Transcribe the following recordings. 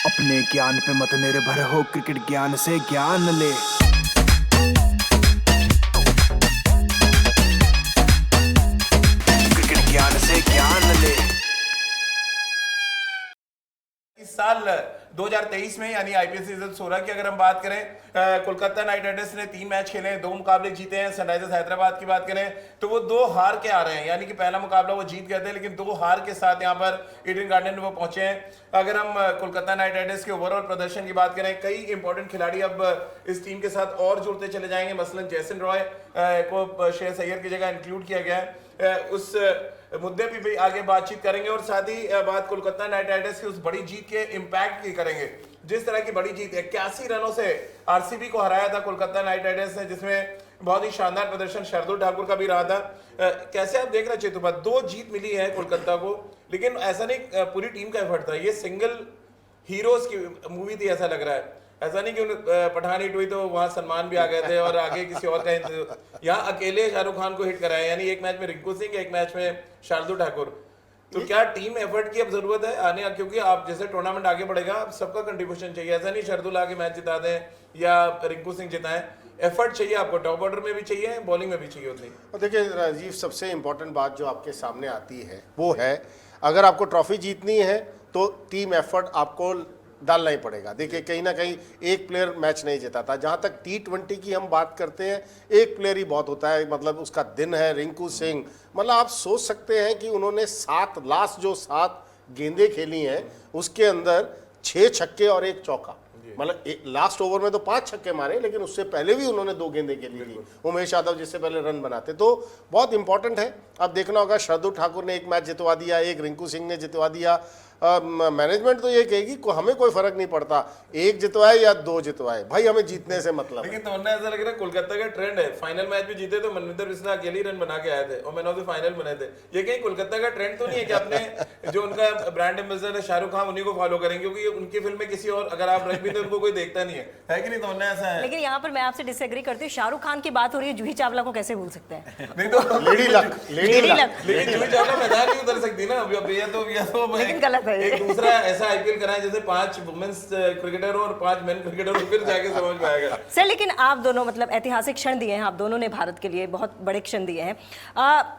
अपने ज्ञान पे मत निर्भर हो, क्रिकेट ज्ञान से ज्ञान ले। क्रिकेट ज्ञान से ज्ञान ले। इस साल 2023 में यानी आईपीएल सीजन 16 की अगर हम बात करें, कोलकाता नाइट राइडर्स ने 3 मैच खेले हैं, 2 मुकाबले जीते हैं। सनराइजर्स हैदराबाद की बात करें तो वो 2 हार के आ रहे हैं, यानी कि पहला मुकाबला वो जीत गए थे लेकिन 2 हार के साथ यहाँ पर ईडन गार्डन में वो पहुंचे हैं। अगर हम कोलकाता नाइट राइडर्स के ओवरऑल प्रदर्शन की बात करें, कई इंपॉर्टेंट खिलाड़ी अब इस टीम के साथ और जुड़ते चले जाएंगे। मसलन जैसन रॉय को श्रेयस अय्यर की जगह इंक्लूड किया गया है। उस मुद्दे पे भी आगे बातचीत करेंगे और साथ ही बात कोलकाता नाइट राइडर्स की उस बड़ी जीत के इंपैक्ट की करेंगे। जिस तरह की बड़ी जीत 81 रनों से आरसीबी को हराया था कोलकाता नाइट राइडर्स ने, जिसमें बहुत ही शानदार प्रदर्शन शार्दुल ठाकुर का भी रहा था। कैसे आप देख रहे हैं चेतुपा, 2 जीत मिली है कोलकाता को, लेकिन ऐसा नहीं पूरी टीम का एफर्ट था, ये सिंगल हीरोज की मूवी थी ऐसा लग रहा है। ऐसा नहीं कि पठान हिट हुई तो वहां सलमान भी आ गए थे और आगे किसी और का यहाँ अकेले शाहरुख खान को हिट कराया, यानी एक मैच में रिंकू सिंह, एक मैच में शार्दुल ठाकुर। तो क्या टीम एफर्ट की अब जरूरत है आने, क्योंकि आप जैसे टूर्नामेंट आगे बढ़ेगा आप सबका कंट्रीब्यूशन चाहिए। ऐसा नहीं शार्दुल आके मैच जिता दें या रिंकू सिंह जिताएं, एफर्ट चाहिए आपको, टॉप ऑर्डर में भी चाहिए, बॉलिंग में भी चाहिए उतनी। और देखिए राजीव, सबसे इंपॉर्टेंट बात जो आपके सामने आती है वो है, अगर आपको ट्रॉफी जीतनी है तो टीम एफर्ट आपको डालना ही पड़ेगा। देखिए कहीं ना कहीं एक प्लेयर मैच नहीं जिताता। जहाँ तक T20 की हम बात करते हैं, एक प्लेयर ही बहुत होता है, मतलब उसका दिन है रिंकू सिंह। मतलब आप सोच सकते हैं कि उन्होंने 7 गेंदें खेली हैं, उसके अंदर 6 छक्के और 1 चौका। मतलब लास्ट ओवर में तो 5 छक्के मारे, लेकिन उससे पहले भी उन्होंने 2 गेंदें खेली थी। उमेश यादव जिससे पहले रन बनाते, तो बहुत इंपॉर्टेंट है। अब देखना होगा, शार्दुल ठाकुर ने 1 मैच जितवा दिया, 1 रिंकू सिंह ने जितवा दिया। मैनेजमेंट तो ये कहेगी हमें कोई फर्क नहीं पड़ता 1 जितवाए या 2 जितवाए, भाई हमें जीतने से मतलब। लेकिन तो ऐसा लग रहा है कोलकाता का ट्रेंड है, फाइनल मैच भी जीते तो मनविंदर बिस्ला अकेले ही रन बना के आए थे और मैन ऑफ द फाइनल बने थे। ये कहीं कोलकाता का ट्रेंड तो नहीं है कि अपने जो उनका ब्रांड एम्बेसडर है शाहरुख खान, उन्हीं को फॉलो करेंगे, क्योंकि उनकी फिल्म में किसी और अगर आप रख भी तो उनको कोई देखता नहीं है कि नहीं? तो ऐसा है। लेकिन यहाँ पर मैं आपसे डिसएग्री करती हूँ, शाहरुख खान की बात हो रही है, जूही चावला को कैसे भूल सकते हैं? नहीं तो लेडी लक। लेकिन जूही चावला मैदान नहीं उतर सकती ना अब, ये तो लेकिन गलत है एक दूसरा ऐसा आईपीएल कराएं जैसे 5 वुमेन्स क्रिकेटर और 5 मेन क्रिकेटर, फिर जाके समझ में आएगा। सर लेकिन आप दोनों मतलब ऐतिहासिक क्षण दिए हैं, आप दोनों ने भारत के लिए बहुत बड़े क्षण दिए हैं।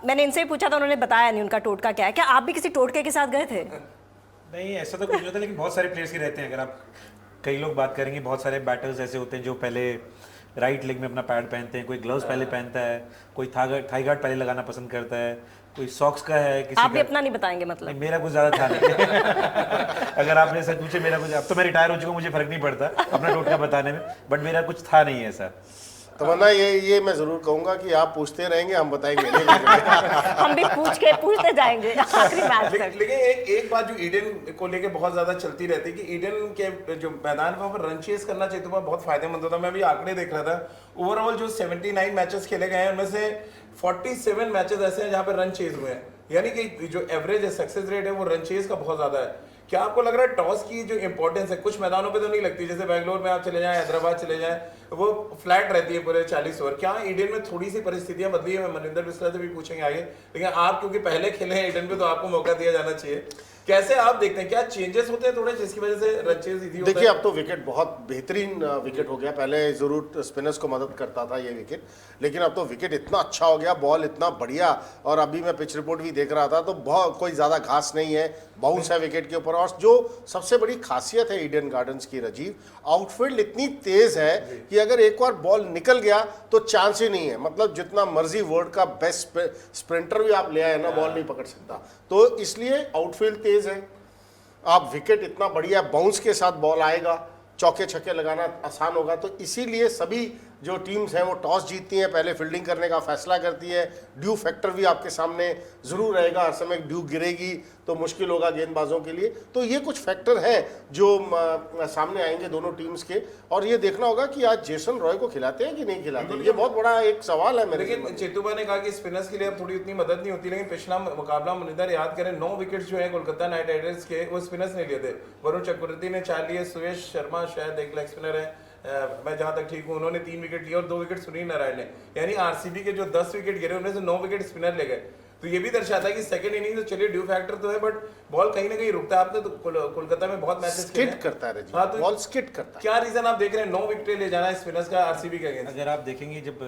मैंने इनसे पूछा था, उन्होंने बताया नहीं उनका टोटका क्या है। क्या आप भी किसी टोटके के साथ गए थे? नहीं, ऐसा तो कुछ नहीं होता, लेकिन बहुत सारे प्लेयर्स के रहते हैं। अगर आप कई लोग बात करेंगे, बहुत सारे बैटर्स ऐसे होते हैं जो पहले राइट लेग में अपना पैड पहनते हैं, कोई ग्लव्स पहले पहनता है, कोई थाई गार्ड पहले लगाना पसंद करता है, कोई सॉक्स का है, किसी आप भी अपना नहीं बताएंगे मतलब? नहीं, मेरा कुछ ज़्यादा था नहीं। अगर आपने सच पूछे, मेरा कुछ, अब तो मैं रिटायर हो चुका हूँ, मुझे फर्क नहीं पड़ता अपना टोटका बताने में, बट मेरा कुछ था नहीं ऐसा। तमन्ना, ये मैं जरूर कहूंगा कि आप पूछते रहेंगे, हम बताएंगे नहीं। हम भी पूछते जाएंगे आखिरी मैच तक। लेकिन एक बात जो ईडन को लेके बहुत ज्यादा चलती रहती है कि ईडन के जो मैदान पर रन चेस करना चाहिए तो बहुत फायदेमंद होता है। मैं भी आंकड़े देख रहा था, ओवरऑल जो 79 मैचेस खेले गए हैं उनमें से 47 मैचेस ऐसे हैं जहां पर रन चेज हुए हैं, यानी कि जो एवरेज है, सक्सेस रेट है, वो रन चेज का बहुत ज्यादा है। क्या आपको लग रहा है टॉस की जो इंपॉर्टेंस है, कुछ मैदानों पे तो नहीं लगती, जैसे बेंगलोर में आप चले जाएं, हैदराबाद चले जाएं, वो फ्लैट रहती है पूरे 40 ओवर, क्या ईडन में थोड़ी सी परिस्थितियां बदली है? मनविंदर बिस्ला से भी पूछेंगे आगे, लेकिन आप क्योंकि पहले खेले हैं ईडन पे तो आपको मौका दिया जाना चाहिए। कैसे आप देखते हैं, क्या चेंजेस होते हैं थोड़े जिसकी वजह से रन चेज इजी होता है? देखिए अब तो विकेट बहुत बेहतरीन विकेट हो गया। पहले जरूर स्पिनर्स को मदद करता था ये विकेट, लेकिन अब तो विकेट इतना अच्छा हो गया, बॉल इतना बढ़िया। और अभी मैं पिच रिपोर्ट भी देख रहा था तो बहुत कोई ज़्यादा घास नहीं है, बाउंस है विकेट के ऊपर। और जो सबसे बड़ी खासियत है ईडन गार्डन्स की राजीव, आउटफील्ड इतनी तेज है कि अगर एक बार बॉल निकल गया तो चांस ही नहीं है। मतलब जितना मर्जी वर्ल्ड का बेस्ट स्प्रिंटर भी आप ले आए ना, बॉल नहीं पकड़ सकता। तो इसलिए आउटफील्ड तेज है, आप विकेट इतना बढ़िया बाउंस के साथ बॉल आएगा, चौके छक्के लगाना आसान होगा। तो इसीलिए सभी जो टीम्स हैं वो टॉस जीतती हैं, पहले फील्डिंग करने का फैसला करती है। ड्यू फैक्टर भी आपके सामने ज़रूर रहेगा, हर समय ड्यू गिरेगी तो मुश्किल होगा गेंदबाजों के लिए। तो ये कुछ फैक्टर हैं जो सामने आएंगे दोनों टीम्स के। और ये देखना होगा कि आज जेसन रॉय को खिलाते हैं कि नहीं खिलाते, ये बहुत बड़ा एक सवाल है मेरे। लेकिन चेतुबा ने कहा कि स्पिनर्स के लिए अब थोड़ी उतनी मदद नहीं होती, लेकिन पिछला मुकाबला मुनिंदर याद करें, 9 विकेट्स जो है कोलकाता नाइट राइडर्स के वो स्पिनर्स ने लिए थे। वरुण चक्रवर्ती ने 4 लिए, सुयश शर्मा शायद एक लेग स्पिनर है, मैं जहां तक ठीक हूं, उन्होंने 3 विकेट लिए और 2 विकेट सुनील नारायण ने। यानी आरसीबी के जो 10 विकेट गिरे उनमें से 9 विकेट स्पिनर ले गए। तो ये भी दर्शाता है कि सेकंड इनिंग तो चलिए ड्यू फैक्टर तो है, बट बॉल कहीं ना कहीं रुकता है। आपने तो कोलकाता में बहुत मैचेस खेले स्किट हैं। करता है रजी, हाँ, तो बॉल स्किट करता है। क्या रीजन आप देख रहे हैं 9 विकेट ले जाना है स्पिनर्स का आरसीबी के अगेंस्ट? अगर आप देखेंगे जब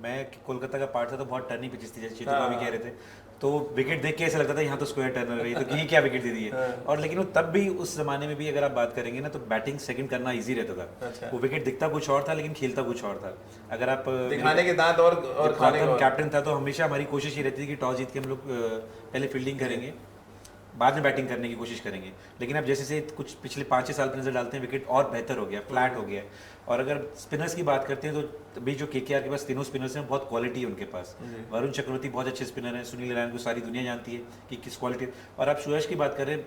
मैं कोलकाता का पार्ट था तो बहुत टर्निंग पिचेस थी, जैसे चेतन भाभी कह रहे थे, तो विकेट देख के ऐसा लगता था यहाँ तो स्क्वायर टर्नर रही, तो ये क्या विकेट दे दी है। और लेकिन वो तब भी उस जमाने में भी अगर आप बात करेंगे ना, तो बैटिंग सेकंड करना इजी रहता था। वो विकेट दिखता कुछ और था लेकिन खेलता कुछ और था। अगर आप दिखाने के दांत और खाने गौतम के कैप्टन था तो हमेशा हमारी कोशिश ये रहती थी कि टॉस जीत के हम लोग पहले फील्डिंग करेंगे, बाद में बैटिंग करने की कोशिश करेंगे। लेकिन अब जैसे से कुछ पिछले 5-6 साल की नजर डालते हैं, विकेट और बेहतर हो गया, फ्लैट हो गया है। और अगर स्पिनर्स की बात करते हैं तो अभी जो केकेआर के पास तीनों स्पिनर्स हैं, बहुत क्वालिटी है उनके पास। वरुण चक्रवर्ती बहुत अच्छे स्पिनर हैं, सुनील नारायण को सारी दुनिया जानती है कि किस क्वालिटी। और आप सुयश की बात करें,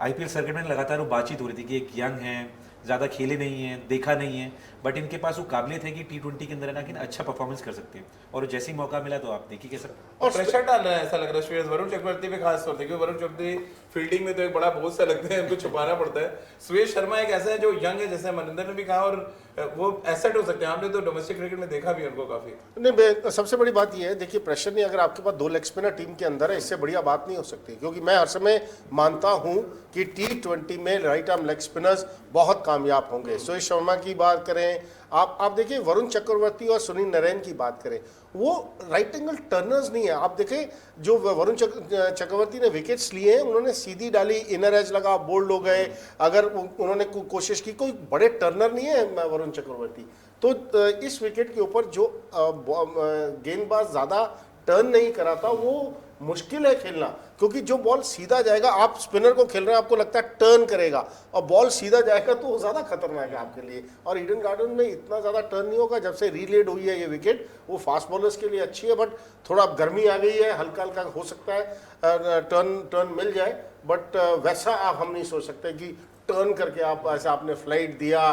आईपीएल सर्किट में लगातार वो बातचीत हो रही थी कि एक यंग है, ज़्यादा खेले नहीं है, देखा नहीं है, बट इनके पास वो काबिलियत है कि T20 के अंदर है ना कि अच्छा परफॉर्मेंस कर सकते हैं। और जैसे ही मौका मिला तो आप देखिए कैसा और प्रेशर डाल रहा है, ऐसा लग रहा है श्रेयस वरुण चक्रवर्ती पे खास तौर से, क्योंकि वरुण चक्रवर्ती फील्डिंग में तो एक बड़ा बोझ सा लगता है, उनको छुपाना पड़ता है। सुरेश शर्मा एक ऐसा है जो यंग है, जैसे मनिंदर ने भी कहा, और वो एसेट हो सकते हैं। आपने तो डोमेस्टिक क्रिकेट में देखा भी उनको काफी। नहीं, सबसे बड़ी बात यह है, देखिए प्रेशर नहीं, अगर आपके पास 2 लेग स्पिनर टीम के अंदर है, इससे बढ़िया बात नहीं हो सकती। क्योंकि मैं हर समय मानता हूं कि T20 में राइट आर्म लेग स्पिनर्स बहुत कामयाब होंगे। सुरेश शर्मा की बात करें, आप देखिए वरुण चक्रवर्ती और सुनील नारायण की बात करें, वो राइट एंगल टर्नर्स नहीं है। आप देखें जो वरुण चक्रवर्ती ने विकेट्स लिए हैं, उन्होंने सीधी डाली, इनर एज लगा, बोल्ड हो गए। अगर उन्होंने कोशिश की, कोई बड़े टर्नर नहीं है वरुण चक्रवर्ती। तो इस विकेट के ऊपर जो गेंदबाज ज्यादा टर्न नहीं कराता, वो मुश्किल है खेलना। क्योंकि जो बॉल सीधा जाएगा, आप स्पिनर को खेल रहे हैं, आपको लगता है टर्न करेगा, और बॉल सीधा जाएगा तो वो ज़्यादा खतरनाक है आपके लिए। और ईडन गार्डन में इतना ज़्यादा टर्न नहीं होगा। जब से रीलेड हुई है ये विकेट, वो फास्ट बॉलर्स के लिए अच्छी है, बट थोड़ा गर्मी आ गई है, हल्का हल्का हो सकता है टर्न मिल जाए, बट वैसा आप हम नहीं सोच सकते कि टर्न करके आप ऐसा आपने फ्लाइट दिया,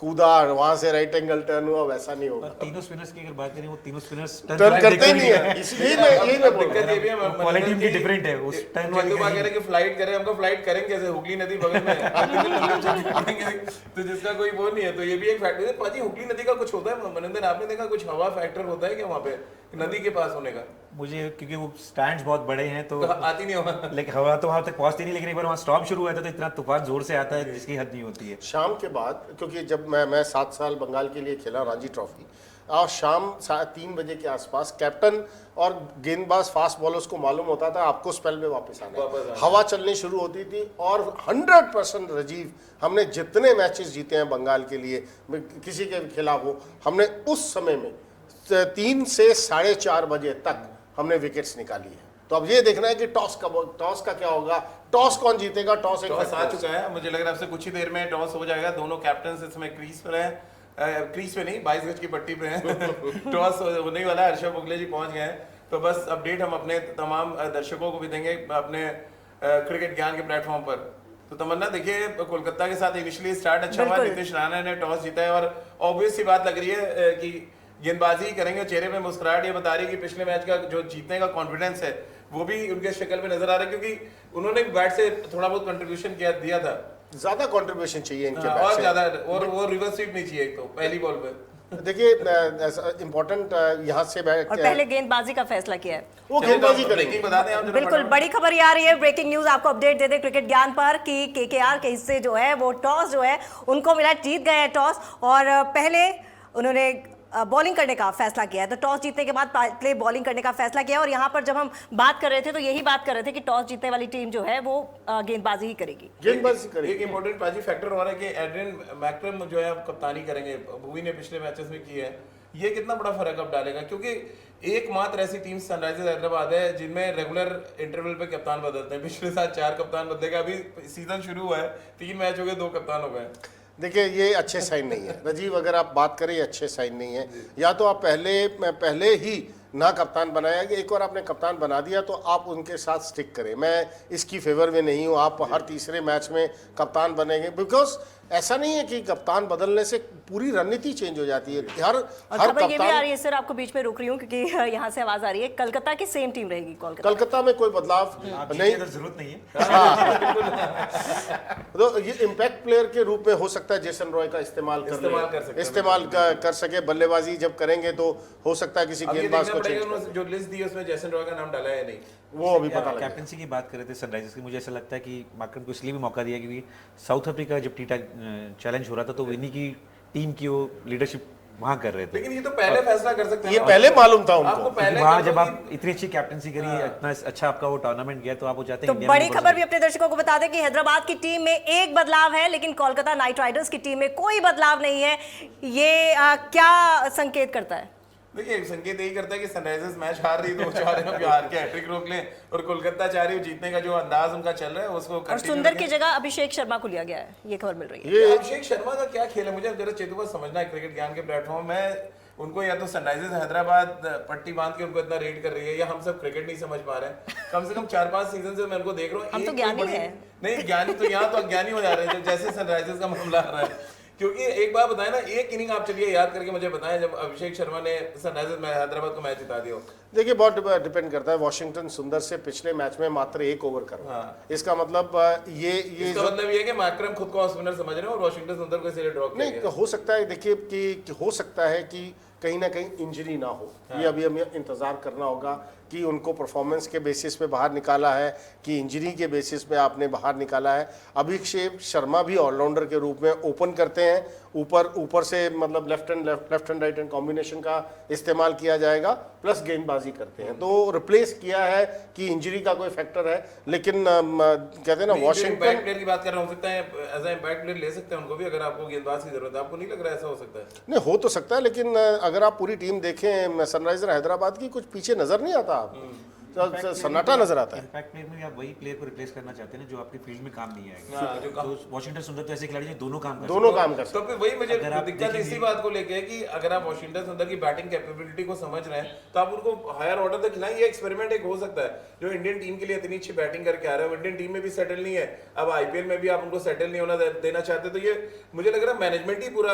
कूदा, वहां से राइट एंगल टर्न हुआ, वैसा नहीं होगा। तीनों स्पिनर्स की अगर बात करें, वो तीनों स्पिनर्स टर्न करते ही नहीं है, इसलिए मैं बोल रहा हूं। दिक्कत ये भी है, क्वालिटी उनकी डिफरेंट है। उस टर्न वाली कह रहे कि फ्लाइट करें, हमको फ्लाइट करेंगे कैसे, हुगली नदी बगल में है। तो जिसका कोई वो नहीं है, तो ये भी एक फैक्टर है। पाजी हुगली नदी का कुछ होता है मनिंदर, आपने देखा कुछ हवा फैक्टर होता है क्या वहाँ पे नदी के पास होने का? मुझे क्योंकि वो स्टैंड्स बहुत बड़े हैं तो आती नहीं होगा, लेकिन हवा तो वहां तक पहुंचती नहीं। लेकिन एक बार वहां स्टॉर्म शुरू हुआ था तो इतना तूफान जोर से आता है जिसकी हद नहीं होती है। शाम के बाद, क्योंकि जब मैं 7 साल बंगाल के लिए खेला रणजी ट्रॉफी, और शाम 3 बजे के आसपास कैप्टन और गेंदबाज फास्ट बॉलर्स को मालूम होता था आपको स्पेल में वापस आना है। हवा चलनी शुरू होती थी, और 100% राजीव, हमने जितने मैचेस जीते हैं बंगाल के लिए, किसी के खिलाफ हो, हमने उस समय में 3 से 4:30 बजे तक हमने विकेट्स निकाली है। तो अब ये देखना है कि टॉस का क्या होगा, टॉस कौन जीतेगा। टॉस आ चुका है, मुझे लग रहा है आपसे कुछ ही देर में टॉस हो जाएगा। दोनों कैप्टन इस समय क्रीज पर हैं, क्रीज पे नहीं, 22 गज की पट्टी पे हैं। टॉस होने वाला है, हर्षद बोगले जी पहुंच गए हैं। तो बस अपडेट हम अपने तमाम दर्शकों को भी देंगे अपने क्रिकेट ज्ञान के प्लेटफॉर्म पर। तो तमन्ना, देखिए कोलकाता के साथ इनिशियली स्टार्ट अच्छा हुआ, नीतीश राणा ने टॉस जीता है, और ऑब्वियस सी बात लग रही है कि गेंदबाजी करेंगे। चेहरे पे मुस्कुराहट ये बता रही है कि पिछले मैच का जो जीतने का कॉन्फिडेंस है वो भी उनके शक्ल में नजर आ रहा है, क्योंकि उन्होंने बैट से थोड़ा बहुत कंट्रीब्यूशन दिया था। ज्यादा कंट्रीब्यूशन चाहिए इनके बैट और से, ज्यादा, और वो रिवर्स स्वीप नहीं चाहिए तो पहली बॉल पे। देखिए इम्पोर्टेंट यहाँ से बैट, और पहले गेंदबाजी का फैसला किया है, वो गेंदबाजी करेंगे। बता दें आप जरा। बिल्कुल बड़ी खबर ये आ रही है, ब्रेकिंग न्यूज आपको अपडेट दे दे क्रिकेट ज्ञान पर कि केकेआर के हिस्से जो है वो टॉस जो है उनको मिला, जीत गए हैं टॉस, और पहले उन्होंने बॉलिंग करने का फैसला किया है। तो टॉस जीतने के बाद पहले बॉलिंग करने का फैसला किया, और यहाँ पर जब हम बात कर रहे थे तो यही बात कर रहे थे कि टॉस जीतने वाली टीम जो है वो गेंदबाजी ही करेगी। गेंदबाजी करेगी। एक इंपॉर्टेंट पाजी फैक्टर हो रहा है कि एड्रियन मैकक्रम जो है कप्तानी करेंगे, भुवी ने पिछले मैचेस में की है। ये कितना बड़ा फर्क अब डालेगा, क्योंकि एकमात्र ऐसी टीम सनराइजर्स हैदराबाद है जिनमें रेगुलर इंटरवल पे कप्तान बदलते हैं। पिछले साल 4 कप्तान बदले गए, अभी सीजन शुरू हुआ है, 3 मैच हो गए, 2 कप्तान हो गए। देखिए ये अच्छे साइन नहीं है राजीव, अगर आप बात करें ये अच्छे साइन नहीं है। या तो आप पहले ही ना कप्तान बनाया, कि एक बार आपने कप्तान बना दिया तो आप उनके साथ स्टिक करें। मैं इसकी फेवर में नहीं हूँ, आप हर तीसरे मैच में कप्तान बनेंगे, बिकॉज ऐसा नहीं है कि कप्तान बदलने से पूरी रणनीति चेंज हो जाती है। हर और हर खबर ये भी आ कप्तान, रही है सर, आपको बीच में रोक रही हूँ क्योंकि यहाँ से आवाज आ रही है, कलकत्ता की सेम टीम रहेगी कोलकाता। कलकत्ता में कोई बदलाव आप नहीं। जीते तो जरूरत नहीं है। तो ये इम्पैक्ट प्लेयर के रूप में हो सकता है जेसन रॉय का इस्तेमाल कर सके। बल्लेबाजी जब करेंगे तो हो सकता है किसी गेंदबाज को चेंज कर। जो लिस्ट दी है उसमें जैसन रॉय का नाम डाला है नहीं, वो अभी पता लगा। कैप्टनसी की बात कर रहे थे सनराइजर्स की, मुझे ऐसा लगता है कि मार्करम को इसलिए भी मौका दिया क्योंकि साउथ अफ्रीका जब टी चैलेंज हो रहा था तो इन्हीं की टीम की वो लीडरशिप वहां कर रहे थे। लेकिन ये तो पहले फैसला कर सकते हैं। ये पहले मालूम था आपको उनको। पहले वहां जब आप इतनी अच्छी कैप्टनसी करी, इतना अच्छा आपका वो टूर्नामेंट गया, तो आप वो चाहते हैं तो इंडिया में बड़ी खबर भी अपने दर्शकों को बता दें कि हैदराबाद की टीम में एक बदलाव है, लेकिन कोलकाता नाइट राइडर्स की टीम में कोई बदलाव नहीं है। ये क्या संकेत करता है? देखिए, एक संकेत यही करता है कि सनराइजर्स मैच हार रही, तो वो चाह रहे हैं कि हार के हैट्रिक रोक लें, और कोलकाता चाह रही है जीतने का जो अंदाज उनका चल रहा है उसको और continue सुंदर रखें। की जगह अभिषेक शर्मा को लिया गया है, ये खबर मिल रही है। ये अभिषेक शर्मा का क्या खेल है, मुझे जरा चेतु को समझना है क्रिकेट ज्ञान के प्लेटफॉर्म में। उनको या तो सनराइजर्स हैदराबाद पट्टी बांध के उनको इतना रेट कर रही है, या हम सब क्रिकेट नहीं समझ पा रहे हैं। कम से कम 4-5 सीजन से मैं उनको देख रहा हूँ। हम तो एक ज्ञानी कोई बड़ी- हैं। नहीं, ज्ञानी तो यहाँ तो अज्ञानी हो जा रहे हैं जैसे सनराइजर्स का मामला आ रहा है। क्योंकि एक बात बताएं ना, एक इनिंग आप चलिए याद करके मुझे बताएं जब अभिषेक शर्मा ने सनराइजर्स में हैदराबाद को मैच जिता दिया। देखिए, बहुत डिपेंड करता है। वॉशिंगटन सुंदर से पिछले मैच में मात्र 1 ओवर कर, इसका मतलब इसका मतलब ये है कि मार्करम खुद को स्पिनर समझ रहे हैं और वॉशिंगटन सुंदर को इसीलिए ड्रॉप किया नहीं हो सकता है। देखिए कि हो सकता है कि कहीं ना कहीं इंजरी ना हो, ये अभी हमें इंतजार करना होगा कि उनको परफॉर्मेंस के बेसिस पे बाहर निकाला है कि इंजरी के बेसिस पे आपने बाहर निकाला है। अभिषेक शर्मा भी ऑलराउंडर के रूप में ओपन करते हैं, ऊपर से मतलब left and right hand combination का इस्तेमाल किया जाएगा, प्लस गेंदबाजी करते हैं। तो रिप्लेस किया है कि इंजरी का कोई फैक्टर है, लेकिन कहते हैं ना वॉशिंगटन प्लेयर की बात कर रहा हूं, हो सकता है एज अ इंपैक्ट प्लेयर ले सकते हैं उनको भी, अगर आपको गेंदबाज की जरूरत है। आपको नहीं लग रहा ऐसा हो सकता है? नहीं, हो तो सकता है, लेकिन अगर आप पूरी टीम देखें सनराइजर हैदराबाद की, कुछ पीछे नजर नहीं आता आप, सन्नाटा नजर आता है। इम्पैक्ट प्लेयर में आप वही प्लेयर को रिप्लेस करना चाहते हैं ना जो आपकी फील्ड में काम नहीं आएगा। तो वॉशिंगटन सुंदर तो ऐसे खिलाड़ी हैं दोनों काम कर तो फिर वही मुझे अगर आप दिक्कत देखेंगे- इसी बात को लेके है कि अगर आप वॉशिंगटन सुंदर की बैटिंग कैपेबिलिटी को समझ रहे हैं तो आप उनको हायर ऑर्डर तक खिलाएं। ये एक्सपेरिमेंट एक हो सकता है जो इंडियन टीम के लिए इतनी अच्छी बैटिंग करके आ रहा है, इंडियन टीम में भी सेटल नहीं है, अब आईपीएल में भी आप उनको सेटल नहीं होना देना चाहते। तो ये मुझे लग रहा है मैनेजमेंट ही पूरा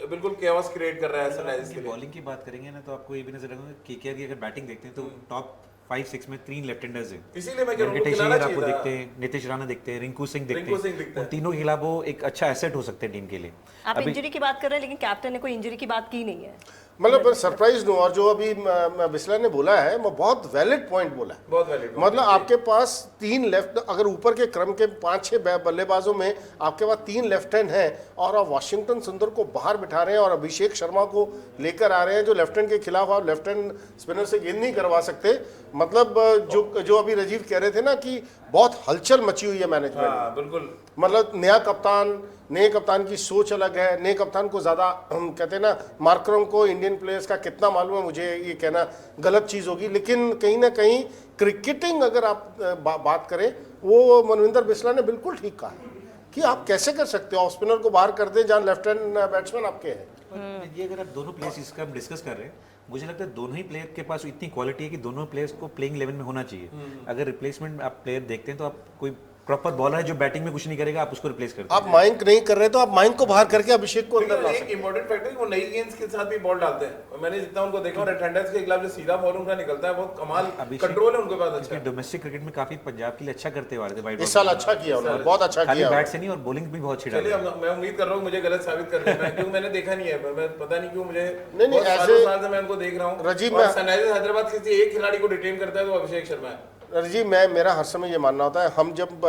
बिल्कुल केओस क्रिएट कर रहा है सनराइजर्स के लिए। बॉलिंग की बात करेंगे ना तो आपको ये भी नजर आएगा कि केकेआर की अगर बैटिंग देखते हैं तो टॉप 5-6 में 3 लेफ्ट हैंडर्स हैं। इसीलिए मैं कह रहा हूं, वेंकटेश खिलाना अय्यर आपको चाहिए था। दिखते हैं, नीतीश राणा दिखते हैं, रिंकू सिंह दिखते दिखते हैं। उन तीनों के खिलाफ वो एक अच्छा एसेट हो सकते हैं टीम के लिए। आप इंजरी की बात कर रहे हैं, लेकिन कैप्टन ने कोई इंजरी की बात की नहीं है। मतलब सरप्राइज हूँ, और जो अभी बिस्ला ने बोला है वो बहुत वैलिड पॉइंट बोला है। बहुत वैलिड। मतलब आपके पास 3 लेफ्ट, अगर ऊपर के क्रम के 5-6 बल्लेबाजों में आपके पास 3 लेफ्ट हैंड हैं और आप वॉशिंगटन सुंदर को बाहर बिठा रहे हैं और अभिषेक शर्मा को लेकर आ रहे हैं, जो लेफ्ट हैंड के खिलाफ आप लेफ्ट हैंड स्पिनर से गेंद नहीं करवा सकते। मतलब जो अभी राजीव कह रहे थे ना कि बहुत हलचल मची हुई है मैनेजमेंट में। बिल्कुल। मतलब नए कप्तान की सोच अलग है। नए कप्तान को ज़्यादा हम कहते हैं ना, मार्करम को इंडियन प्लेयर्स का कितना मालूम है, मुझे ये कहना गलत चीज़ होगी। लेकिन कहीं ना कहीं क्रिकेटिंग अगर आप बात करें, वो मनविंदर बिस्ला ने बिल्कुल ठीक कहा है कि आप कैसे कर सकते हो, ऑफ स्पिनर को बाहर कर दें जहाँ लेफ्ट हैंड बैट्समैन आपके हैं। ये अगर आप दोनों प्लेयर्स इसका हम डिस्कस कर रहे हैं, मुझे लगता है दोनों ही प्लेयर के पास इतनी क्वालिटी है कि दोनों प्लेयर्स को प्लेइंग 11 में होना चाहिए। अगर रिप्लेसमेंट आप प्लेयर देखते हैं तो आप कोई प्रॉपर बॉलर है जो बैटिंग में कुछ नहीं करेगा, आप उसको रिप्लेस करते हैं। आप माइंक नहीं कर रहे तो आप माइंक को बाहर करके अभिषेक को अंदर ला एक सकते इंपॉर्टेंट फैक्टर है वो नई गेंद्स के साथ भी बॉल डालते हैं। मैंने जितना उनको देखा रेड हैंडर्स के खिलाफ जो सीधा बॉल उनका निकलता है बहुत कमाल कंट्रोल है उनके पास। अच्छा, डोमेस्टिक क्रिकेट में काफी पंजाब के लिए अच्छा करते हुए थे। इस साल अच्छा किया उन्होंने, बहुत अच्छा खाली किया। बैट से नहीं और बॉलिंग भी बहुत अच्छी डाली। चलिए मैं उम्मीद कर रहा हूँ मुझे गलत साबित कर देना, क्योंकि मैंने देखा नहीं है। मैं पता नहीं क्यों मुझे नहीं, बहुत ऐसे- साल से मैं उनको देख रहा हूँ। राजीव, और मैं- सनराइजर्स हैदराबाद किसी एक खिलाड़ी को रिटेन करता है तो अभिषेक शर्मा है। जी, मेरा हर समय ये मानना होता है, हम जब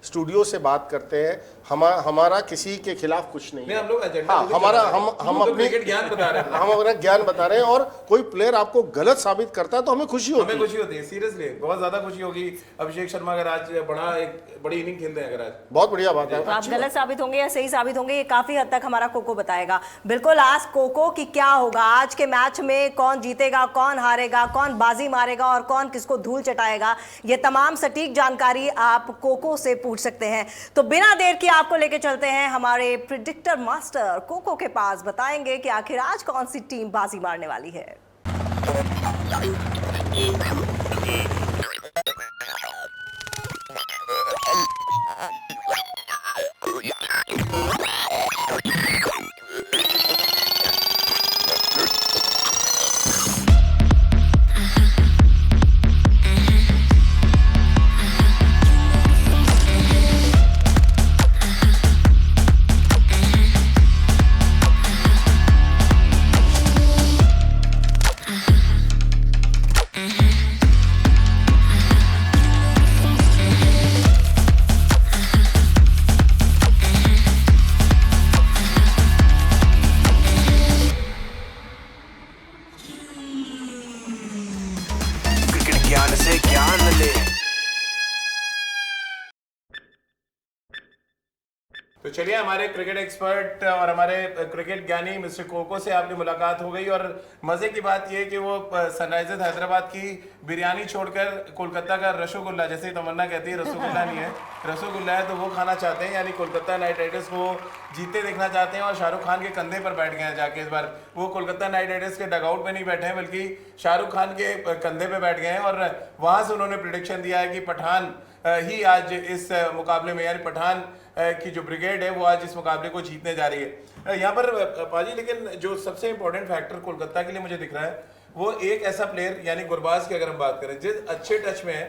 स्टूडियो से बात करते हैं, हमारा किसी के खिलाफ कुछ नहीं नहीं, है। हम लोग एजेंडा हाँ, मुझे हमारा पता है। हम तो अपनी क्रिकेट ज्ञान बता रहे हैं। हम अपना ज्ञान बता रहे हैं, और कोई प्लेयर आपको गलत साबित करता है तो हमें खुशी होती हमें है। खुशी होती है, सीरियसली बहुत ज्यादा खुशी होगी। अभिषेक शर्मा अगर आज बड़ी इनिंग खेलते हैं अगर आज, बहुत बढ़िया बात है। तो आप गलत साबित होंगे या सही साबित होंगे, ये काफी हद तक हमारा कोको बताएगा। बिल्कुल, आज कोको की क्या होगा, आज के मैच में कौन जीतेगा, कौन हारेगा, कौन बाजी मारेगा और कौन किसको धूल चटाएगा, ये तमाम सटीक जानकारी आप कोको से पूछ सकते हैं। तो बिना देर के आपको लेके चलते हैं हमारे प्रिडिक्टर मास्टर कोको के पास, बताएंगे कि आखिर आज कौन सी टीम बाजी मारने वाली है। तो चलिए, हमारे क्रिकेट एक्सपर्ट और हमारे क्रिकेट ज्ञानी मिस्टर कोको से आपकी मुलाकात हो गई और मजे की बात यह है कि वो सनराइजर्स हैदराबाद की बिरयानी छोड़कर कोलकाता का रसोगुल्ला, जैसे तमन्ना कहती है रसोगुल्ला नहीं है, रसोगुल्ला है, तो वो खाना चाहते हैं। यानी कोलकाता नाइट राइडर्स को जीते देखना चाहते हैं और शाहरुख खान के कंधे पर बैठ गए हैं जाके। इस बार वो कोलकाता नाइट राइडर्स के डगआउट में नहीं बैठे हैं, बल्कि शाहरुख खान के कंधे पे बैठ गए हैं और वहां से उन्होंने प्रिडिक्शन दिया है कि पठान ही आज इस मुकाबले में, यानी पठान की जो ब्रिगेड है वो आज इस मुकाबले को जीतने जा रही है। यहाँ पर पाजी, लेकिन जो सबसे इंपॉर्टेंट फैक्टर कोलकाता के लिए मुझे दिख रहा है वो एक ऐसा प्लेयर, यानी गुरबाज की अगर हम बात करें, जिस अच्छे टच में है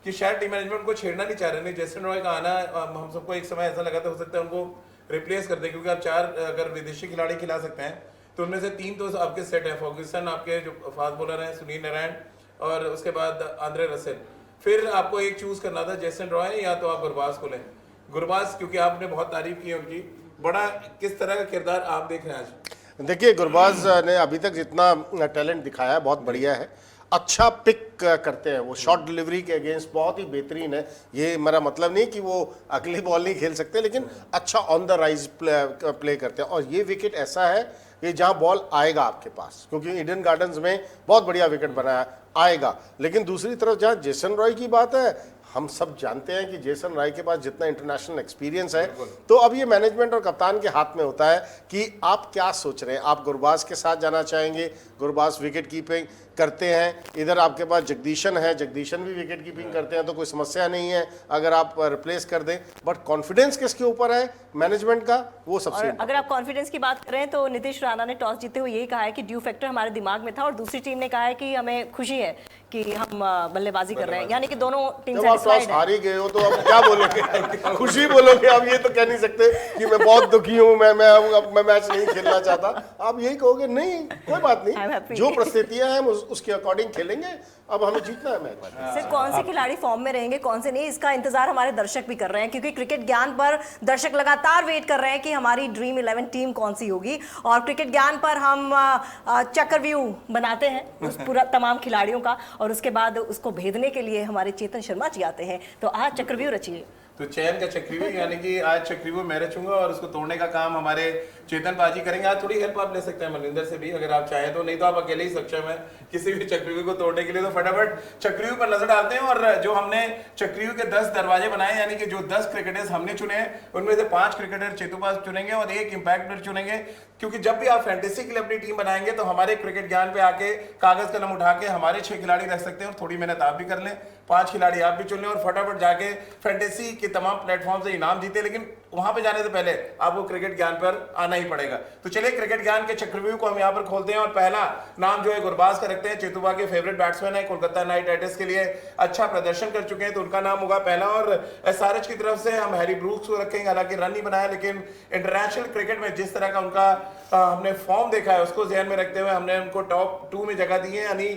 कि शायद टीम मैनेजमेंट को छेड़ना नहीं चाह रहे नहीं। जेसन रॉय का आना हम सबको एक समय ऐसा लगा था, हो सकता है उनको रिप्लेस कर दे, क्योंकि आप 4 अगर विदेशी खिलाड़ी खिला सकते हैं तो उनमें से 3 तो आपके सेट है। फर्ग्यूसन आपके जो फास्ट बॉलर हैं, सुनील नारायण, और उसके बाद आंद्रे रसेल। फिर आपको एक चूज करना था, जेसन रॉय या तो आप गुरबाज को लें। गुरबाज, क्योंकि आपने बहुत तारीफ की है उनकी, बड़ा किस तरह का किरदार आप देख रहे हैं आज? देखिए, गुरबाज ने अभी तक जितना टैलेंट दिखाया है बहुत बढ़िया है, अच्छा पिक करते हैं वो, शॉट डिलीवरी के अगेंस्ट बहुत ही बेहतरीन है। ये मेरा मतलब नहीं कि वो अगली बॉल नहीं खेल सकते, लेकिन अच्छा ऑन द राइज प्ले करते हैं। और ये विकेट ऐसा है कि जहां बॉल आएगा आपके पास, क्योंकि ईडन गार्डन्स में बहुत बढ़िया विकेट बनाया आएगा। लेकिन दूसरी तरफ जहां जेसन रॉय की बात है, हम सब जानते हैं कि जेसन रॉय के पास जितना इंटरनेशनल एक्सपीरियंस है, तो अब ये मैनेजमेंट और कप्तान के हाथ में होता है कि आप क्या सोच रहे हैं। आप गुरबाज के साथ जाना चाहेंगे, गुरबाज विकेट कीपिंग करते हैं, इधर आपके पास जगदीशन है, जगदीशन भी विकेट कीपिंग करते हैं, तो कोई समस्या नहीं है अगर आप रिप्लेस कर दें। बट कॉन्फिडेंस किसके ऊपर है मैनेजमेंट का, वो सबसे। अगर आप कॉन्फिडेंस की बात करें तो नीतीश राणा ने टॉस जीते हुए यही कहा है कि ड्यू फैक्टर हमारे दिमाग में था, और दूसरी टीम ने कहा है कि हमें खुशी है कि हम बल्लेबाजी कर रहे हैं, यानी कि दोनों टीम टॉस हार ही गए हो तो अब क्या बोलोगे? खुशी बोलोगे? आप ये तो कह नहीं सकते कि मैं बहुत दुखी हूँ, मैं मैच नहीं खेलना चाहता। आप यही कहोगे नहीं, कोई बात नहीं, जो परिस्थितियां हैं उसके अकॉर्डिंग खेलेंगे, अब हमें जीतना है मैच। सिर्फ कौन से खिलाड़ी फॉर्म में रहेंगे, कौन से नहीं, इसका इंतजार हमारे दर्शक भी कर रहे हैं, क्योंकि क्रिकेट ज्ञान पर दर्शक लगातार वेट कर रहे हैं कि हमारी ड्रीम 11 टीम कौन सी होगी। और क्रिकेट ज्ञान पर हम चक्रव्यूह बनाते हैं उस पूरा तमाम खिलाड़ियों का, और उसके बाद उसको भेदने के लिए हमारे चेतन शर्मा जी आते हैं। तो आज चक्रव्यूह रचिए। तो चयन का चक्रव्यूह, यानी कि आज चक्रव्यूह मैं रचूंगा और उसको तोड़ने का काम हमारे चेतन पाजी करेंगे। आज थोड़ी हेल्प आप ले सकते हैं मनिंदर से भी, अगर आप चाहें तो, नहीं तो आप अकेले ही सक्षम है किसी भी चक्रव्यूह को तोड़ने के लिए। तो फटाफट चक्रव्यूह पर नजर डालते हैं। और जो हमने चक्रव्यूह के 10 दरवाजे बनाए, यानी कि जो 10 क्रिकेटर्स हमने चुने हैं, उनमें से 5 क्रिकेटर चेतुपास चुनेंगे और 1 इंपैक्ट प्लेयर चुनेंगे। क्योंकि जब भी आप फैंटेसी के लिए अपनी टीम बनाएंगे तो हमारे क्रिकेट ज्ञान पे आके कागज कलम उठा के हमारे 6 खिलाड़ी रख सकते हैं, और थोड़ी मेहनत आप भी कर लें, 5 खिलाड़ी आप भी चुन लें और फटाफट जाके फैंटेसी के तमाम प्लेटफॉर्म से इनाम जीते। लेकिन वहां पे जाने से पहले आपको क्रिकेट ज्ञान पर आना ही पड़ेगा। तो चलिए, क्रिकेट ज्ञान के चक्रव्यूह को हम यहाँ पर खोलते हैं और पहला नाम जो है गुरबाज का रखते हैं। चेतुबा के फेवरेट बैट्समैन है, कोलकाता नाइट राइडर्स के लिए अच्छा प्रदर्शन कर चुके हैं, तो उनका नाम होगा पहला। और एसआरएच की तरफ से हम हैरी ब्रूक्स को रखेंगे, हालांकि रन नहीं बनाया, लेकिन इंटरनेशनल क्रिकेट में जिस तरह का उनका हमने फॉर्म देखा है उसको ध्यान में रखते हुए हमने उनको टॉप 2 में जगह दी है, यानी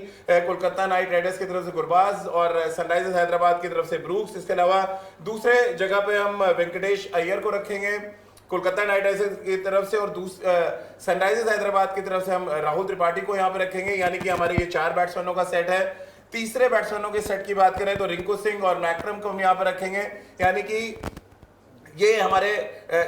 कोलकाता नाइट राइडर्स की तरफ से गुरबाज और सनराइजर्स हैदराबाद की तरफ से ब्रूक्स। इसके अलावा दूसरे जगह पे हम वेंकटेश अय्यर को रखेंगे कोलकाता नाइट राइडर्स की तरफ से, और सनराइजर्स हैदराबाद की तरफ से हम राहुल त्रिपाठी को यहाँ पे रखेंगे। यानी कि हमारे ये 4 बैट्समैनों का सेट है। तीसरे बैट्समैनों के सेट की बात करें तो रिंकू सिंह और मैक्रम को हम यहाँ पे रखेंगे, यानी कि ये हमारे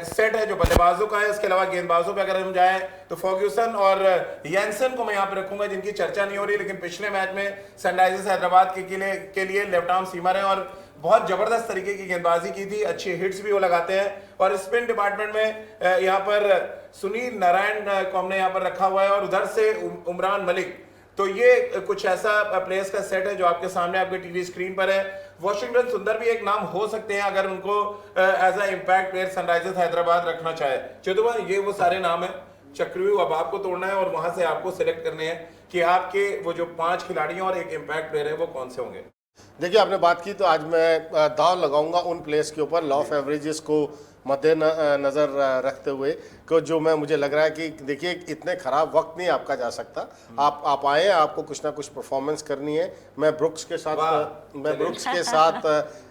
सेट है जो बल्लेबाजों का है। इसके अलावा गेंदबाजों पे अगर हम जाएं तो फर्ग्यूसन और यैनसन को मैं यहाँ पे रखूंगा, जिनकी चर्चा नहीं हो रही, लेकिन पिछले मैच में सनराइजर्स हैदराबाद के लिए लेफ्ट आर्म सीमर है और बहुत जबरदस्त तरीके की गेंदबाजी की थी, अच्छे हिट्स भी वो लगाते हैं। और स्पिन डिपार्टमेंट में यहाँ पर सुनील नारायण को हमने यहाँ पर रखा हुआ है, और उधर से उमरान मलिक। तो ये कुछ ऐसा प्लेयर्स का सेट है जो आपके सामने आपके टीवी स्क्रीन पर है। वॉशिंगटन सुंदर भी एक नाम हो सकते हैं अगर उनको as a impact player Sunrisers Hyderabad रखना चाहे। चलो भाई, ये वो सारे नाम है। चक्रव्यूह अब आपको तोड़ना है और वहां से आपको सिलेक्ट करने हैं कि आपके वो जो 5 खिलाड़ी और 1 इंपैक्ट प्लेयर है वो कौन से होंगे। देखिए, आपने बात की तो आज मैं दाव लगाऊंगा उन प्लेयर्स के ऊपर, लॉ ऑफ एवरेजेस को मद्देनजर रखते हुए, को जो मुझे लग रहा है कि देखिए, इतने ख़राब वक्त नहीं आपका जा सकता। आप आए, आपको कुछ ना कुछ परफॉर्मेंस करनी है। मैं ब्रुक्स के साथ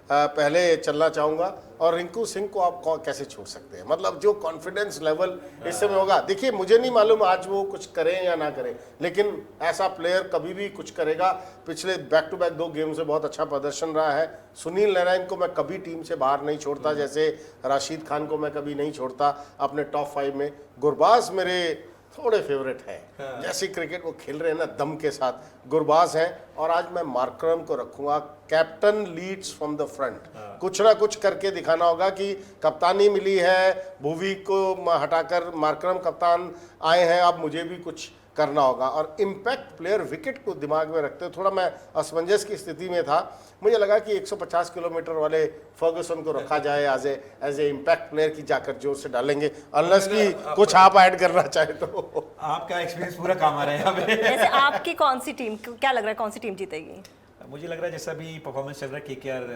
पहले चलना चाहूँगा। और रिंकू सिंह को आप कैसे छोड़ सकते हैं, मतलब जो कॉन्फिडेंस लेवल इस समय होगा। देखिए मुझे नहीं मालूम आज वो कुछ करें या ना करें, लेकिन ऐसा प्लेयर कभी भी कुछ करेगा। पिछले बैक टू बैक 2 गेम से बहुत अच्छा प्रदर्शन रहा है। सुनील नारायण को मैं कभी टीम से बाहर नहीं छोड़ता, जैसे राशिद खान को मैं कभी नहीं छोड़ता अपने टॉप 5 में। गुरबाज मेरे थोड़े फेवरेट हैं, जैसी क्रिकेट वो खेल रहे हैं ना दम के साथ, गुरबाज हैं। और आज मैं मार्करम को रखूंगा, captain leads from the front. कुछ ना कुछ करके दिखाना होगा कि कप्तानी मिली है, भुवी को हटाकर मार्करम कप्तान आए हैं, अब मुझे भी कुछ करना होगा। और इम्पैक्ट प्लेयर विकेट को दिमाग में रखते थोड़ा मैं असमंजस की स्थिति में था। मुझे लगा कि 150 किलोमीटर वाले फर्गुसन को रखा जाए एज ए इम्पैक्ट प्लेयर की, जाकर जोर से डालेंगे, अनलेस कि कुछ आप ऐड करना चाहे तो। आपका एक्सपीरियंस पूरा काम आ रहा है यहाँ पे। वैसे आपकी कौन सी टीम, क्या लग रहा है कौन सी टीम जीतेगी? मुझे लग रहा है जैसा भी परफॉर्मेंस चल रहा है केकेआर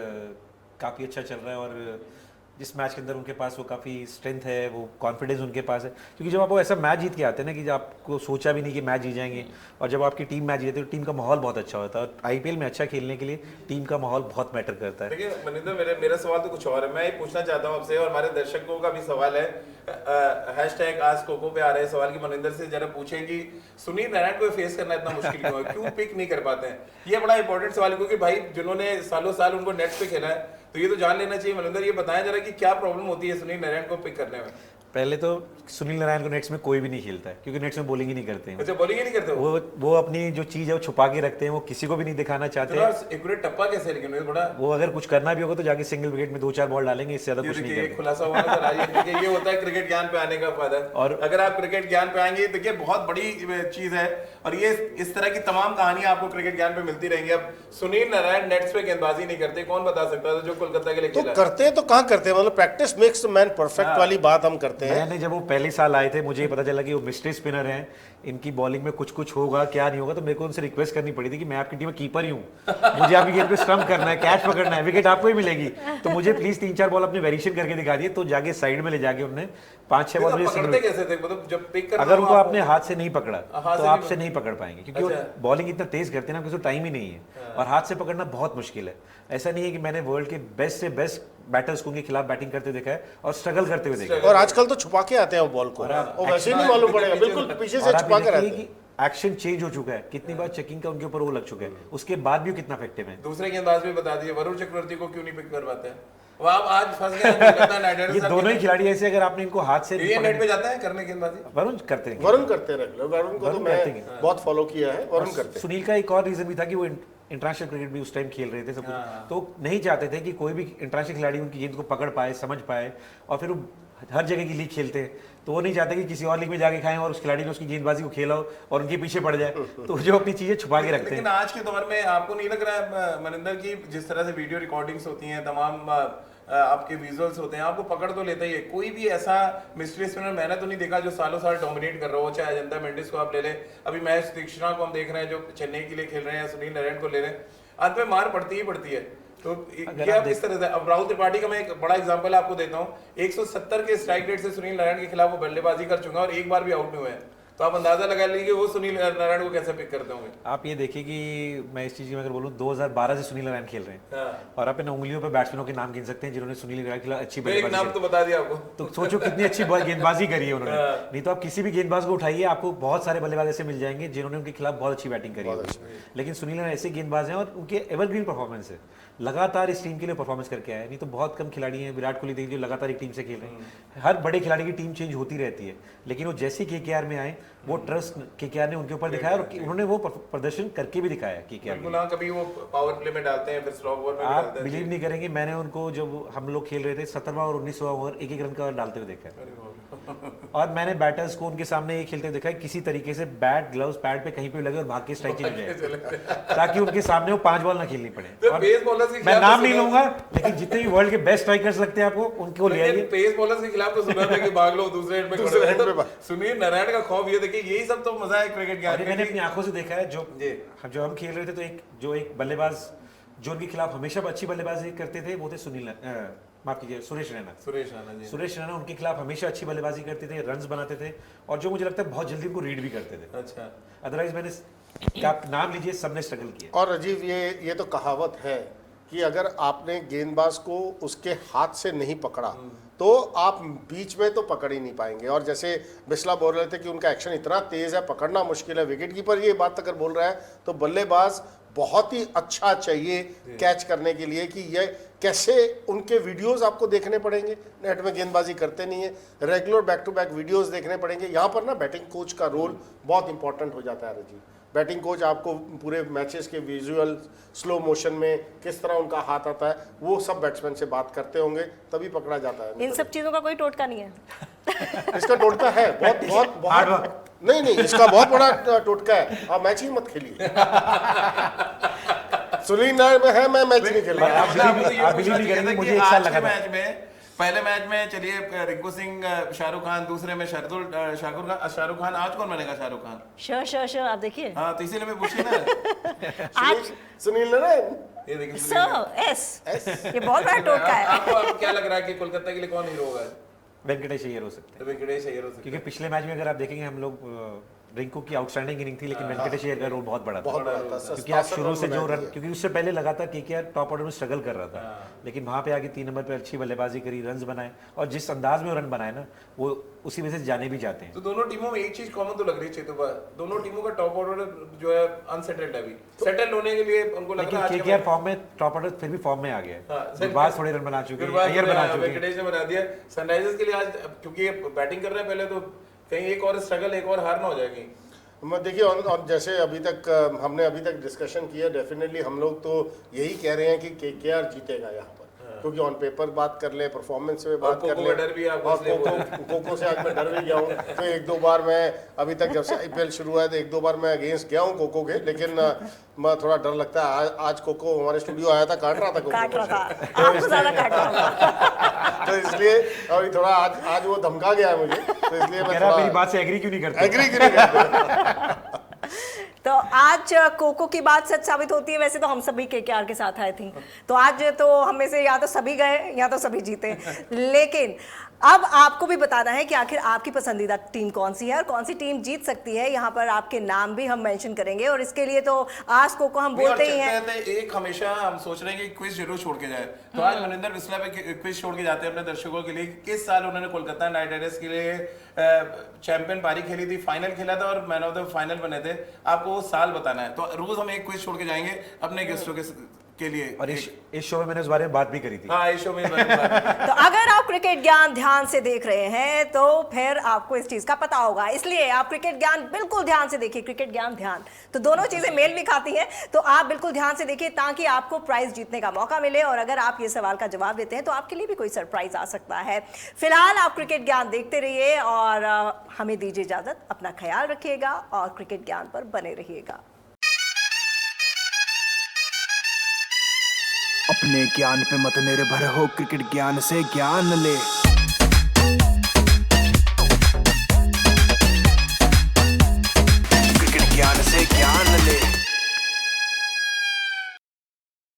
काफ़ी अच्छा चल रहा है, और जिस मैच के अंदर उनके पास वो काफ़ी स्ट्रेंथ है, वो कॉन्फिडेंस उनके पास है। क्योंकि जब आप वो ऐसा मैच जीत के आते हैं ना कि जब आपको सोचा भी नहीं कि मैच जीत जाएंगे, और जब आपकी टीम मैच जीतती है तो टीम का माहौल बहुत अच्छा होता है। और आईपीएल में अच्छा खेलने के लिए टीम का माहौल बहुत मैटर करता है। देखिए मनिंदर, मेरा सवाल तो कुछ और है। मैं ये पूछना चाहता हूँ आपसे, और हमारे दर्शकों का भी सवाल है, हैशटैग आज कोको पे आ रहे हैं सवाल की मनिंदर से जरा पूछें कि सुनील नारायण को फेस करना इतना मुश्किल क्यों है, क्यों पिक नहीं कर पाते हैं? ये बड़ा इंपॉर्टेंट सवाल है, क्योंकि भाई जिन्होंने सालों साल उनको नेट्स पे खेला है, तो ये तो जान लेना चाहिए। मनिंदर ये बताएं जरा कि क्या प्रॉब्लम होती है सुनील नारायण को पिक करने में? पहले तो सुनील नारायण को नेट्स में कोई भी नहीं खेलता है, क्योंकि नेट्स में बॉलिंग ही नहीं करते हैं। अच्छा, बॉलिंग ही नहीं करते वो अपनी जो चीज़ है वो छुपा के रखते हैं, वो किसी को भी नहीं दिखाना चाहते हैं। एक्यूरेट टप्पा कैसे, लेकिन ये बड़ा वो अगर कुछ करना भी होगा तो जाके सिंगल विकेट में 2-4 बॉल डालेंगे, इससे ज्यादा कुछ नहीं ये करेंगे। खुलासा हुआ ना सर आज, देखिए ये होता है क्रिकेट ज्ञान पे आने का फायदा। और अगर आप क्रिकेट ज्ञान पे आएंगे, देखिए बहुत बड़ी चीज है, और ये इस तरह की तमाम कहानियां आपको क्रिकेट ज्ञान पे मिलती रहेंगी। अब सुनील नारायण नेट्स पे गेंदबाजी नहीं करते, कौन बता सकता है जो कोलकाता के लिए तो खेला? करते हैं तो कहाँ करते हैं, मतलब प्रैक्टिस मेक्स मैन परफेक्ट वाली बात हम करते हैं। मैंने जब वो पहले साल आए थे मुझे पता चला कि वो मिस्ट्री स्पिनर हैं, इनकी बॉलिंग में कुछ कुछ होगा क्या नहीं होगा, तो मेरे को उनसे रिक्वेस्ट करनी पड़ी थी कि मैं आपकी टीम में कीपर ही हूँ, मुझे आपकी गेंद पे स्टंप करना है, कैच पकड़ना है, विकेट आपको ही मिलेगी, तो मुझे प्लीज 3-4 बॉल अपने वेरिएशन करके दिखा दिए। तो जाके साइड में ले जाके उन्होंने 5-6 बॉल पकड़ते कैसे थे, मतलब जब पिक करना अगर उनको आपने हाथ से नहीं पकड़ा हाथ तो से आपसे नहीं पकड़ पाएंगे, क्योंकि वो बॉलिंग इतना तेज करते हैं ना, किसी टाइम ही नहीं है, और हाथ से पकड़ना बहुत मुश्किल है। ऐसा नहीं है कि मैंने वर्ल्ड के बेस्ट से बेस्ट बैटर्स को उनके खिलाफ बैटिंग करते देखा है और स्ट्रगल करते हुए देखा है। और आजकल तो छुपा के आते हैं वो बॉल को, वो वैसे ही नहीं मालूम पड़ेगा, बिल्कुल पीछे से छुपा के रहते हैं। एक्शन चेंज हो चुका है, कितनी बार चेकिंग का उनके ऊपर वो लग चुका है, उसके बाद भी वो कितना इफेक्टिव है। दूसरे गेंदबाज भी बता दिए, वरुण चक्रवर्ती को क्यों नहीं पिक कर पाते हैं? वो आप आज फंस गए कोलकाता नाइट राइडर्स। ये दोनों ही खिलाड़ी ऐसे, अगर आपने इनको हाथ से ये नेट पे जाता है करने गेंदबाजी? वरुण करते हैं, वरुण करते हैं रेगुलर, वरुण को तो मैं बहुत फॉलो किया है, वरुण करते हैं। सुनील का एक और रीजन भी था कि वो इंटरनेशनल क्रिकेट भी उस टाइम खेल रहे थे सब कुछ, तो नहीं चाहते थे कि कोई भी इंटरनेशनल खिलाड़ी उनकी गेंद को पकड़ पाए, समझ पाए, और फिर वो हर जगह की लीग खेलते हैं, तो वो नहीं चाहते कि किसी और लीग में जाके खाएं और उस खिलाड़ी ने उसकी गेंदबाजी को खेला हो और उनके पीछे पड़ जाए, तो जो अपनी चीजें छुपा के रखते हैं। लेकिन आज के दौर में आपको नहीं लग रहा है मनिंदर की जिस तरह से वीडियो रिकॉर्डिंग्स होती हैं, तमाम आपके विजुअल्स होते हैं, आपको पकड़ तो लेता ही है, कोई भी ऐसा मिस्ट्री स्पिनर मैंने तो नहीं देखा जो सालों साल डोमिनेट कर रहा हो, चाहे अजंता मेंडिस को आप ले लें, अभी महेश दीक्षित को हम देख रहे हैं जो चेन्नई के लिए खेल रहे हैं, सुनील नारायण को ले लें, अंत में मार पड़ती ही पड़ती है। तो ये आप इस तरह से, अब राहुल त्रिपाठी का मैं एक बड़ा एग्जांपल आपको देता हूँ, 170 के स्ट्राइक रेट से सुनील नारायण के खिलाफ वो बल्लेबाजी कर चुका है और एक बार भी आउट नहीं हुए हैं, तो आप अंदाजा लगा लीजिए वो सुनील नारायण को कैसे पिक करते होंगे। आप ये देखिए कि मैं इस चीज में अगर बोलूं 2012 से सुनील नारायण खेल रहे हैं, और आप इन उंगलियों पे बैट्समैनों के नाम गिन सकते हैं जिन्होंने सुनील नारायण के खिलाफ अच्छी एक नाम तो बता दिया आपको, तो सोचो कितनी अच्छी गेंदबाजी करी है उन्होंने। नहीं तो आप किसी भी गेंदबाज को उठाइए, आपको बहुत सारे बल्लेबाज ऐसे मिल जाएंगे जिन्होंने उनके खिलाफ बहुत अच्छी बैटिंग करी है, लेकिन सुनील नारायण ऐसे गेंदबाज हैं और उनके एवरग्रीन परफॉर्मेंस है, लगातार इस टीम के लिए परफॉर्मेंस करके आए। नहीं तो बहुत कम खिलाड़ी हैं, विराट कोहली देखिए जो लगातार एक टीम से खेल रहे हैं, हर बड़े खिलाड़ी की टीम चेंज होती रहती है, लेकिन वो जैसे केकेआर में आए वो ट्रस्ट केकेआर ने उनके ऊपर दिखाया और उन्होंने वो प्रदर्शन करके भी दिखाया केकेआर में। कभी वो पावर प्ले में डालते हैं, फिर स्लॉग ओवर में आप डालते हैं। बिलीव नहीं करेंगे, मैंने उनको जब हम लोग खेल रहे थे 17वां और 19वां ओवर एक रन का डालते हुए देखा है, और मैंने बैटर्स को उनके सामने ये खेलते देखा है किसी तरीके से बैट ग्लव्स पैड पे कहीं पे लगे और भाग के स्ट्राइक चेंज हो जाए, ताकि उनके सामने वो 5 बॉल ना खेलनी पड़े। तो पेस बॉलर्स के मैं खिलाफ नाम तो नहीं सुना- लूंगा, लेकिन जितने भी वर्ल्ड के बेस्ट स्ट्राइकर्स लगते हैं आपको उनको ले आइए। पेस बॉलर्स के खिलाफ तो सुना था कि भाग लो दूसरे एंड पे खड़े हो। तो सुनील नारायण का खौफ ये देखिए, यही सब तो मजा है क्रिकेट और के। ये मैंने अपनी आंखों से देखा है, जो हम खेल रहे थे, तो एक बल्लेबाज जो उनके खिलाफ हमेशा अच्छी बल्लेबाजी करते थे वो थे माफ कीजिए सुरेश रैना उनके खिलाफ हमेशा अच्छी बल्लेबाजी करते थे, रन्स बनाते थे, और जो मुझे लगता है बहुत जल्दी उनको रीड भी करते थे। अच्छा, अदरवाइज मैंने आप नाम लीजिए, सबने स्ट्रगल किया। और राजीव ये तो कहावत है कि अगर आपने गेंदबाज को उसके हाथ से नहीं पकड़ा तो आप बीच में तो पकड़ ही नहीं पाएंगे। और जैसे बिस्ला बोल रहे थे कि उनका एक्शन इतना तेज है, पकड़ना मुश्किल है, विकेट कीपर ये बात अगर बोल रहा है तो बल्लेबाज बहुत ही अच्छा चाहिए कैच करने के लिए कि ये कैसे उनके वीडियोस आपको देखने पड़ेंगे। नेट में गेंदबाजी करते नहीं है, regular back to back videos देखने पड़ेंगे। यहाँ पर ना बैटिंग कोच का रोल बहुत इंपॉर्टेंट हो जाता है राजीव। बैटिंग कोच आपको पूरे मैचेस के विजुअल स्लो मोशन में किस तरह उनका हाथ आता है वो सब बैट्समैन से बात करते होंगे, तभी पकड़ा जाता है। इन सब चीजों का कोई टोटका नहीं है। इसका टोटका है बहुत बहुत बहुत। नहीं, इसका बहुत बड़ा टोटका है। आप मैच ही मत खेलिए। सुनील नारायण में है, मैं मैच नहीं खेल रहा। आप बिलीव नहीं करेंगे, मुझे एक साल लगा था। पहले मैच में चलिए रिंकू सिंह शाहरुख खान, दूसरे में शाहरुख खान। आज कौन बनेगा शाहरुख खान? श आप देखिए। हाँ, तो इसीलिए मैं पूछी ना। आज सुनील नारायण, ये देखिए एस ये बहुत बड़ा टोटका है। आपको क्या लग रहा है कि कोलकाता के लिए कौन हीरो होगा? वेंकटेश अय्यर हो सकते हैं। वेंकटेश अय्यर हो सकते हैं, क्योंकि पिछले मैच में अगर आप देखेंगे हम लोग रिंकू की आउटस्टैंडिंग इनिंग थी, लेकिन वेंकटेश अय्यर का रोल बहुत बड़ा था। क्योंकि आप शुरू से जो रन, क्योंकि उससे पहले लगातार केकेआर टॉप ऑर्डर में स्ट्रगल कर रहा था, लेकिन वहां पे आके 3 नंबर पे अच्छी बल्लेबाजी करी, रन बनाए, और जिस अंदाज में वो रन बनाए ना, वो उसी वजह से जाने भी जाते हैं। तो दोनों टीमों में एक चीज कॉमन तो लग रही है चेतु पर, दोनों टीमों का टॉप ऑर्डर जो है अनसेटल्ड है अभी। सेटल होने के लिए उनको लग रहा है केकेआर फॉर्म में, टॉप ऑर्डर फिर भी फॉर्म में आ गया है। बाद थोड़े रन बना चुके हैं, अय्यर बना चुके हैं, वेंकटेश ने बना दिया। सनराइजर्स के लिए आज क्योंकि बैटिंग कर रहे हैं पहले, तो कहीं एक और स्ट्रगल, एक और हार ना हो जाएगी। देखिए और जैसे अभी तक हमने अभी तक डिस्कशन किया, डेफिनेटली हम लोग तो यही कह रहे हैं कि केकेआर जीतेगा यहाँ पर। क्योंकि ऑन पेपर बात कर ले, परफॉर्मेंस में बात कर ले, और कोको से आज मैं डर भी गया हूँ। तो 1-2 बार मैं अभी तक जब से IPL शुरू हुआ है तो 1-2 बार मैं अगेंस्ट गया हूँ कोको के, लेकिन मैं थोड़ा डर लगता है। आज कोको हमारे स्टूडियो आया था, काट रहा था कोको, काट रहा था, आपको ज्यादा काट रहा था। तो इसलिए अभी थोड़ा आज वो धमका गया है मुझे, तो इसलिए मैं थोड़ा मेरी बात से एग्री क्यों नहीं करते? एग्री क्यों नहीं करते? तो आज कोको की बात सच साबित होती है। वैसे तो हम सभी केकेआर के साथ आए थे, तो आज तो हम में से या तो सभी गए या तो सभी जीते। लेकिन अब आपको भी बताना है कि आखिर आपकी पसंदीदा टीम कौन सी है और कौन सी टीम जीत सकती है। यहाँ पर आपके नाम भी हम मेंशन करेंगे, और इसके लिए तो आज कोको हम बोलते ही हैं। एक हमेशा हम सोच रहे हैं कि क्विज जरूर छोड़ के जाए, तो आज मनिंदर बिस्ला पे क्विज छोड़ के जाते हैं अपने दर्शकों के लिए। किस साल उन्होंने कोलकाता नाइट राइडर्स के लिए चैंपियन पारी खेली थी, फाइनल खेला था और मैन ऑफ द फाइनल बने थे, आपको वो साल बताना है। तो रोज हम एक क्विज छोड़ के जाएंगे अपने गेस्टों के लिए। और इस शो में मैंने उस बारे में बात भी करी थी। हाँ, इस शो में तो अगर आप क्रिकेट ज्ञान ध्यान से देख रहे हैं तो फिर आपको इस चीज का पता होगा, इसलिए आप क्रिकेट ज्ञान बिल्कुल ध्यान से देखिए। क्रिकेट ज्ञान ध्यान तो दोनों चीजें मेल भी खाती हैं, तो आप बिल्कुल ध्यान से देखिए ताकि आपको प्राइज जीतने का मौका मिले। और अगर आप ये सवाल का जवाब देते हैं तो आपके लिए भी कोई सरप्राइज आ सकता है। फिलहाल आप क्रिकेट ज्ञान देखते रहिए और हमें दीजिए इजाजत। अपना ख्याल रखिएगा और क्रिकेट ज्ञान पर बने रहिएगा। अपने ज्ञान पे मत निर्भर हो, क्रिकेट ज्ञान से ज्ञान ले।